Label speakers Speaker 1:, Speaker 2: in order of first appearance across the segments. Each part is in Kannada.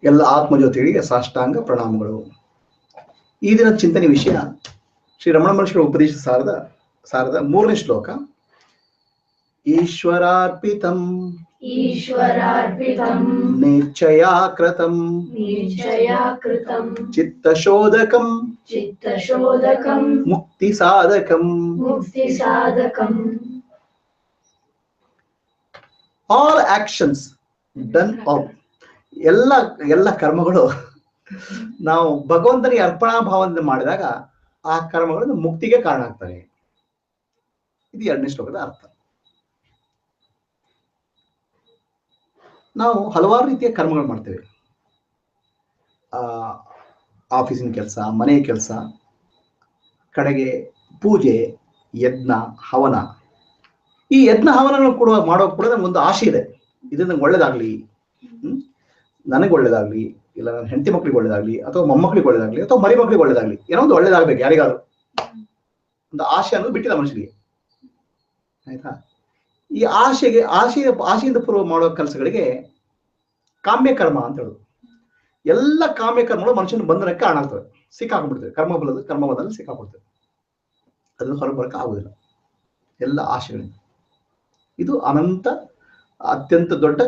Speaker 1: ಎಲ್ಲ ಆತ್ಮಜ್ಯೋತಿಗಳಿಗೆ ಸಾಷ್ಟಾಂಗ ಪ್ರಣಾಮಗಳು. ಈ ದಿನ ಚಿಂತನೆ ವಿಷಯ ಶ್ರೀ ರಮಣ ಮಹರ್ಷಿಗಳ ಉಪದೇಶ ಸಾರದ 3ನೇ ಶ್ಲೋಕ. ಈಶ್ವರಾರ್ಪಿತಂ ನಿಶ್ಚಯಾಕೃತಂ ಚಿತ್ತಶೋಧಕಂ ಮುಕ್ತಿ ಸಾಧಕಂ. ಆಲ್ ಆಕ್ಷನ್ಸ್ ಡನ್ ಆಫ್, ಎಲ್ಲ ಕರ್ಮಗಳು ನಾವು ಭಗವಂತನಿಗೆ ಅರ್ಪಣಾ ಭಾವದಿಂದ ಮಾಡಿದಾಗ ಆ ಕರ್ಮಗಳು ಮುಕ್ತಿಗೆ ಕಾರಣ ಆಗ್ತವೆ. ಇದು 2ನೇ ಶ್ಲೋಕದ ಅರ್ಥ. ನಾವು ಹಲವಾರು ರೀತಿಯ ಕರ್ಮಗಳು ಮಾಡ್ತೇವೆ. ಆಫೀಸಿನ ಕೆಲಸ, ಮನೆ ಕೆಲಸ, ಕಡೆಗೆ ಪೂಜೆ, ಯಜ್ಞ, ಹವನ. ಈ ಯಜ್ಞ ಹವನಗಳು ಮಾಡೋಕೆ ಕೂಡ ನಮ್ಗೊಂದು ಆಶೆ ಇದೆ. ಇದರಿಂದ ನಂಗೆ ಒಳ್ಳೇದಾಗ್ಲಿ, ನನಗೆ ಒಳ್ಳೇದಾಗ್ಲಿ, ಇಲ್ಲ ನನ್ನ ಹೆಂಡತಿ ಮಕ್ಳಿಗೆ ಒಳ್ಳೇದಾಗ್ಲಿ, ಅಥವಾ ಮೊಮ್ಮಕ್ಳಿಗೆ ಒಳ್ಳೇದಾಗ್ಲಿ, ಅಥವಾ ಮರಿ ಮಕ್ಳಿಗೆ ಒಳ್ಳೇದಾಗ್ಲಿ, ಏನೋ ಒಂದು ಒಳ್ಳೇದಾಗ್ಬೇಕು ಯಾರಿಗಾದ್ರು. ಒಂದು ಆಶೆ ಅನ್ನೋದು ಬಿಟ್ಟಿಲ್ಲ ಮನುಷ್ಯನಿಗೆ, ಆಯ್ತಾ? ಈ ಆಶೆಯಿಂದ ಪೂರ್ವ ಮಾಡೋ ಕೆಲಸಗಳಿಗೆ ಕಾಮ್ಯ ಕರ್ಮ ಅಂತ ಹೇಳುದು. ಎಲ್ಲ ಕಾಮ್ಯ ಕರ್ಮಗಳು ಮನುಷ್ಯನ ಬಂಧನಕ್ಕೆ ಕಾರಣ ಆಗ್ತವೆ, ಸಿಕ್ಕಾಕೊಂಡ್ಬಿಡ್ತೇವೆ. ಕರ್ಮಬಂಧದಲ್ಲಿ ಸಿಕ್ಕಾಕೊಡ್ತೇವೆ, ಅದನ್ನು ಹೊರಬರಕ್ಕೆ ಆಗುದಿಲ್ಲ ಎಲ್ಲ ಆಶೆಗಳಿಂದ. ಇದು ಅತ್ಯಂತ ದೊಡ್ಡ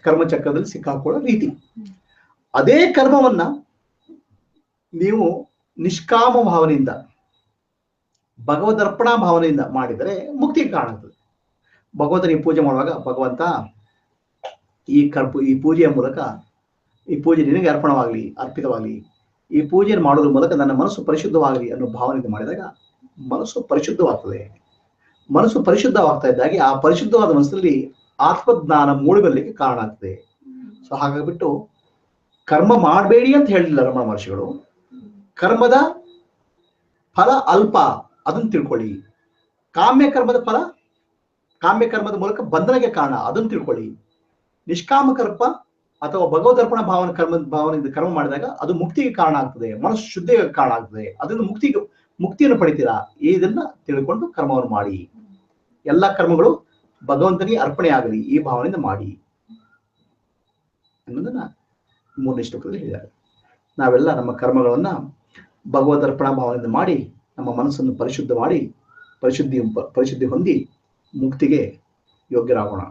Speaker 1: ಕರ್ಮಚಕ್ರದಲ್ಲಿ ಸಿಕ್ಕಾಕೊಳ್ಳೋ ರೀತಿ. ಅದೇ ಕರ್ಮವನ್ನ ನೀವು ನಿಷ್ಕಾಮ ಭಾವನೆಯಿಂದ, ಭಗವದರ್ಪಣಾ ಭಾವನೆಯಿಂದ ಮಾಡಿದರೆ ಮುಕ್ತಿಗೆ ಕಾರಣ ಆಗ್ತದೆ. ಭಗವಂತ ನೀವು ಪೂಜೆ ಮಾಡುವಾಗ, ಭಗವಂತ ಈ ಪೂಜೆಯ ಮೂಲಕ, ಈ ಪೂಜೆ ನಿನಗೆ ಅರ್ಪಿತವಾಗಲಿ, ಈ ಪೂಜೆಯನ್ನು ಮಾಡೋದ್ರ ಮೂಲಕ ನನ್ನ ಮನಸ್ಸು ಪರಿಶುದ್ಧವಾಗಲಿ ಅನ್ನೋ ಭಾವನೆಯಿಂದ ಮಾಡಿದಾಗ ಮನಸ್ಸು ಪರಿಶುದ್ಧವಾಗ್ತದೆ. ಮನಸ್ಸು ಪರಿಶುದ್ಧವಾಗ್ತಾ ಇದ್ದಾಗೆ ಆ ಪರಿಶುದ್ಧವಾದ ಮನಸ್ಸಲ್ಲಿ ಆತ್ಮಜ್ಞಾನ ಮೂಡಿಬರಲಿಕ್ಕೆ ಕಾರಣ ಆಗ್ತದೆ. ಸೊ ಹಾಗಾಗ್ಬಿಟ್ಟು ಕರ್ಮ ಮಾಡಬೇಡಿ ಅಂತ ಹೇಳಿಲ್ಲ ರಮಣ ಮಹರ್ಷಿಗಳು. ಕರ್ಮದ ಫಲ ಅಲ್ಪ, ಅದನ್ನು ತಿಳ್ಕೊಳ್ಳಿ. ಕಾಮ್ಯ ಕರ್ಮದ ಮೂಲಕ ಬಂಧನಕ್ಕೆ ಕಾರಣ, ಅದನ್ನು ತಿಳ್ಕೊಳ್ಳಿ. ನಿಷ್ಕಾಮ ಕರ್ಮ ಅಥವಾ ಭಗವದರ್ಪಣ ಭಾವನೆಯಿಂದ ಕರ್ಮ ಮಾಡಿದಾಗ ಅದು ಮುಕ್ತಿಗೆ ಕಾರಣ ಆಗ್ತದೆ, ಮನಸ್ಸು ಶುದ್ಧಿಗೆ ಕಾರಣ ಆಗ್ತದೆ. ಅದನ್ನು ಮುಕ್ತಿಯನ್ನು ಪಡಿತೀರಾ. ಇದನ್ನ ತಿಳ್ಕೊಂಡು ಕರ್ಮವನ್ನು ಮಾಡಿ. ಎಲ್ಲ ಕರ್ಮಗಳು ಭಗವಂತನಿಗೆ ಅರ್ಪಣೆ ಆಗಲಿ, ಈ ಭಾವನೆಯಿಂದ ಮಾಡಿ ಅನ್ನೋದನ್ನ 3ನೇ ಶ್ಲೋಕದಲ್ಲಿ ಹೇಳಿದ್ದಾರೆ. ನಾವೆಲ್ಲ ನಮ್ಮ ಕರ್ಮಗಳನ್ನ ಭಗವದರ್ಪಣಾ ಭಾವನೆಯಿಂದ ಮಾಡಿ, ನಮ್ಮ ಮನಸ್ಸನ್ನು ಪರಿಶುದ್ಧಿ ಹೊಂದಿ ಮುಕ್ತಿಗೆ ಯೋಗ್ಯರಾಗೋಣ.